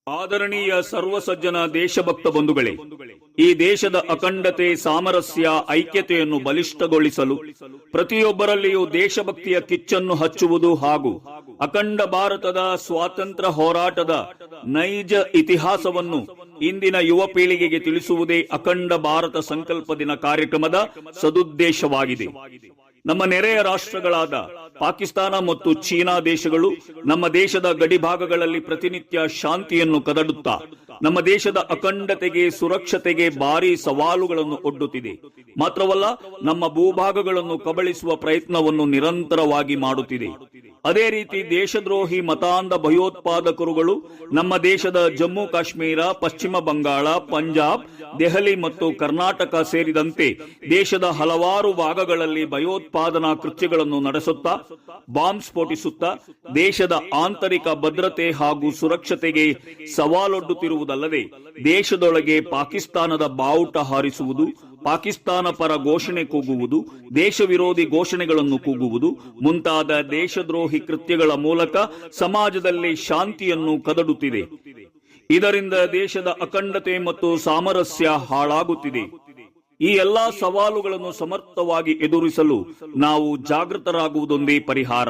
ಆದರಣೀಯ ಸರ್ವಸಜ್ಜನ ದೇಶಭಕ್ತ ಬಂಧುಗಳೇ, ಈ ದೇಶದ ಅಖಂಡತೆ, ಸಾಮರಸ್ಯ, ಐಕ್ಯತೆಯನ್ನು ಬಲಿಷ್ಠಗೊಳಿಸಲು ಪ್ರತಿಯೊಬ್ಬರಲ್ಲಿಯೂ ದೇಶಭಕ್ತಿಯ ಕಿಚ್ಚನ್ನು ಹಚ್ಚುವುದು ಹಾಗೂ ಅಖಂಡ ಭಾರತದ ಸ್ವಾತಂತ್ರ್ಯ ಹೋರಾಟದ ನೈಜ ಇತಿಹಾಸವನ್ನು ಇಂದಿನ ಯುವ ಪೀಳಿಗೆಗೆ ತಿಳಿಸುವುದೇ ಅಖಂಡ ಭಾರತ ಸಂಕಲ್ಪ ದಿನ ಕಾರ್ಯಕ್ರಮದ ಸದುದ್ದೇಶವಾಗಿದೆ. ನಮ್ಮ ನೆರೆಯ ರಾಷ್ಟ್ರಗಳಾದ ಪಾಕಿಸ್ತಾನ ಮತ್ತು ಚೀನಾ ದೇಶಗಳು ನಮ್ಮ ದೇಶದ ಗಡಿಭಾಗಗಳಲ್ಲಿ ಪ್ರತಿನಿತ್ಯ ಶಾಂತಿಯನ್ನು ಕದಡುತ್ತಾ ನಮ್ಮ ದೇಶದ ಅಖಂಡತೆಗೆ, ಸುರಕ್ಷತೆಗೆ ಭಾರಿ ಸವಾಲುಗಳನ್ನು ಒಡ್ಡುತ್ತಿದೆ. ಮಾತ್ರವಲ್ಲ, ನಮ್ಮ ಭೂಭಾಗಗಳನ್ನು ಕಬಳಿಸುವ ಪ್ರಯತ್ನವನ್ನು ನಿರಂತರವಾಗಿ ಮಾಡುತ್ತಿದೆ. ಅದೇ ರೀತಿ ದೇಶದ್ರೋಹಿ ಮತಾಂಧ ಭಯೋತ್ಪಾದಕರುಗಳು ನಮ್ಮ ದೇಶದ ಜಮ್ಮು ಕಾಶ್ಮೀರ, ಪಶ್ಚಿಮ ಬಂಗಾಳ, ಪಂಜಾಬ್, ದೆಹಲಿ ಮತ್ತು ಕರ್ನಾಟಕ ಸೇರಿದಂತೆ ದೇಶದ ಹಲವಾರು ಭಾಗಗಳಲ್ಲಿ ಭಯೋತ್ಪಾದನಾ ಕೃತ್ಯಗಳನ್ನು ನಡೆಸುತ್ತಾ, ಬಾಂಬ್ ಸ್ಫೋಟಿಸುತ್ತಾ ದೇಶದ ಆಂತರಿಕ ಭದ್ರತೆ ಹಾಗೂ ಸುರಕ್ಷತೆಗೆ ಸವಾಲೊಡ್ಡುತ್ತಿರುವುದಲ್ಲದೆ ದೇಶದೊಳಗೆ ಪಾಕಿಸ್ತಾನದ ಬಾವುಟ ಹಾರಿಸುವುದು, ಪಾಕಿಸ್ತಾನ ಪರ ಘೋಷಣೆ ಕೂಗುವುದು, ದೇಶ ವಿರೋಧಿ ಘೋಷಣೆಗಳನ್ನು ಕೂಗುವುದು ಮುಂತಾದ ದೇಶದ್ರೋಹಿ ಕೃತ್ಯಗಳ ಮೂಲಕ ಸಮಾಜದಲ್ಲಿ ಶಾಂತಿಯನ್ನು ಕದಡುತ್ತಿದೆ. ಇದರಿಂದ ದೇಶದ ಅಖಂಡತೆ ಮತ್ತು ಸಾಮರಸ್ಯ ಹಾಳಾಗುತ್ತಿದೆ. ಈ ಎಲ್ಲಾ ಸವಾಲುಗಳನ್ನು ಸಮರ್ಥವಾಗಿ ಎದುರಿಸಲು ನಾವು ಜಾಗೃತರಾಗುವುದೊಂದೇ ಪರಿಹಾರ.